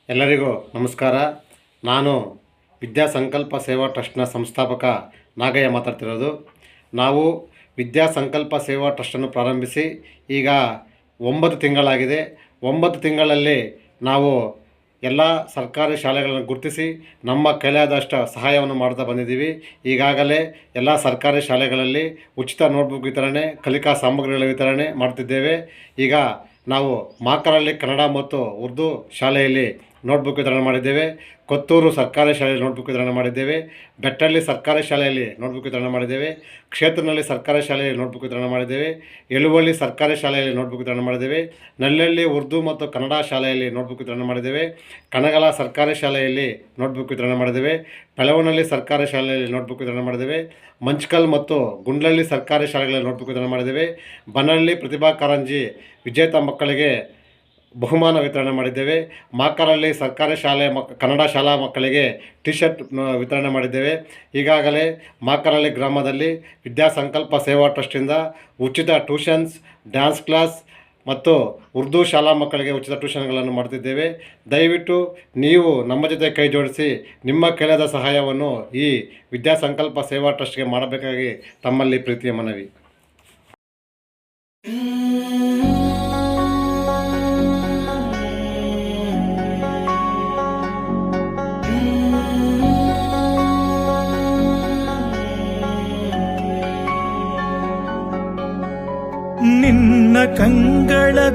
ಎಲ್ಲರಿಗೂ ನಮಸ್ಕಾರ. ನಾನು ವಿದ್ಯಾಸಂಕಲ್ಪ ಸೇವಾ ಟ್ರಸ್ಟ್ನ ಸಂಸ್ಥಾಪಕ ನಾಗಯ್ಯ ಮಾತಾಡ್ತಿರೋದು. ನಾವು ವಿದ್ಯಾಸಂಕಲ್ಪ ಸೇವಾ ಟ್ರಸ್ಟನ್ನು ಪ್ರಾರಂಭಿಸಿ ಈಗ 9 ತಿಂಗಳಾಗಿದೆ. 9 ತಿಂಗಳಲ್ಲಿ ನಾವು ಎಲ್ಲ ಸರ್ಕಾರಿ ಶಾಲೆಗಳನ್ನು ಗುರುತಿಸಿ ನಮ್ಮ ಕೈಲಾದಷ್ಟು ಸಹಾಯವನ್ನು ಮಾಡ್ತಾ ಬಂದಿದ್ದೀವಿ. ಈಗಾಗಲೇ ಎಲ್ಲ ಸರ್ಕಾರಿ ಶಾಲೆಗಳಲ್ಲಿ ಉಚಿತ ನೋಟ್ಬುಕ್ ವಿತರಣೆ, ಕಲಿಕಾ ಸಾಮಗ್ರಿಗಳ ವಿತರಣೆ ಮಾಡ್ತಿದ್ದೇವೆ. ಈಗ ನಾವು ಮಾಕರಹಳ್ಳಿ ಕನ್ನಡ ಮತ್ತು ಉರ್ದು ಶಾಲೆಯಲ್ಲಿ ನೋಟ್ಬುಕ್ ವಿತರಣೆ ಮಾಡಿದ್ದೇವೆ. ಕೊತ್ತೂರು ಸರ್ಕಾರಿ ಶಾಲೆಯಲ್ಲಿ ನೋಟ್ಬುಕ್ ವಿತರಣೆ ಮಾಡಿದ್ದೇವೆ. ಬೆಟ್ಟಳ್ಳಿ ಸರ್ಕಾರಿ ಶಾಲೆಯಲ್ಲಿ ನೋಟ್ಬುಕ್ ವಿತರಣೆ ಮಾಡಿದ್ದೇವೆ. ಕ್ಷೇತ್ರನಲ್ಲಿ ಸರ್ಕಾರಿ ಶಾಲೆಯಲ್ಲಿ ನೋಟ್ಬುಕ್ ವಿತರಣೆ ಮಾಡಿದ್ದೇವೆ. ಎಳುವಳ್ಳಿ ಸರ್ಕಾರಿ ಶಾಲೆಯಲ್ಲಿ ನೋಟ್ಬುಕ್ ವಿತರಣೆ ಮಾಡಿದ್ದೇವೆ. ನಲ್ಲಹಳ್ಳಿ ಉರ್ದು ಮತ್ತು ಕನ್ನಡ ಶಾಲೆಯಲ್ಲಿ ನೋಟ್ಬುಕ್ ವಿತರಣೆ ಮಾಡಿದ್ದೇವೆ. ಕಣಗಲ ಸರ್ಕಾರಿ ಶಾಲೆಯಲ್ಲಿ ನೋಟ್ಬುಕ್ ವಿತರಣೆ ಮಾಡಿದ್ದೇವೆ. ಬೆಳವನಹಳ್ಳಿ ಸರ್ಕಾರಿ ಶಾಲೆಯಲ್ಲಿ ನೋಟ್ಬುಕ್ ವಿತರಣೆ ಮಾಡಿದ್ದೇವೆ. ಮಂಚ್ಕಲ್ ಮತ್ತು ಗುಂಡ್ಲಹಳ್ಳಿ ಸರ್ಕಾರಿ ಶಾಲೆಗಳಲ್ಲಿ ನೋಟ್ಬುಕ್ ವಿತರಣೆ ಮಾಡಿದ್ದೇವೆ. ಬನಹಳ್ಳಿ ಪ್ರತಿಭಾ ಕಾರಂಜಿ ವಿಜೇತ ಮಕ್ಕಳಿಗೆ ಬಹುಮಾನ ವಿತರಣೆ ಮಾಡಿದ್ದೇವೆ. ಮಾಕರಹಳ್ಳಿ ಸರ್ಕಾರಿ ಶಾಲೆ ಕನ್ನಡ ಶಾಲಾ ಮಕ್ಕಳಿಗೆ ಟಿ ಶರ್ಟ್ ವಿತರಣೆ ಮಾಡಿದ್ದೇವೆ. ಈಗಾಗಲೇ ಮಾಕರಹಳ್ಳಿ ಗ್ರಾಮದಲ್ಲಿ ವಿದ್ಯಾಸಂಕಲ್ಪ ಸೇವಾ ಟ್ರಸ್ಟಿಂದ ಉಚಿತ ಟ್ಯೂಷನ್ಸ್, ಡ್ಯಾನ್ಸ್ ಕ್ಲಾಸ್ ಮತ್ತು ಉರ್ದು ಶಾಲಾ ಮಕ್ಕಳಿಗೆ ಉಚಿತ ಟ್ಯೂಷನ್ಗಳನ್ನು ಮಾಡ್ತಿದ್ದೇವೆ. ದಯವಿಟ್ಟು ನೀವು ನಮ್ಮ ಜೊತೆ ಕೈ ಜೋಡಿಸಿ ನಿಮ್ಮ ಕೈಲಾದ ಸಹಾಯವನ್ನು ಈ ವಿದ್ಯಾಸಂಕಲ್ಪ ಸೇವಾ ಟ್ರಸ್ಟ್ಗೆ ಮಾಡಬೇಕಾಗಿ ತಮ್ಮಲ್ಲಿ ಪ್ರೀತಿಯ ಮನವಿ.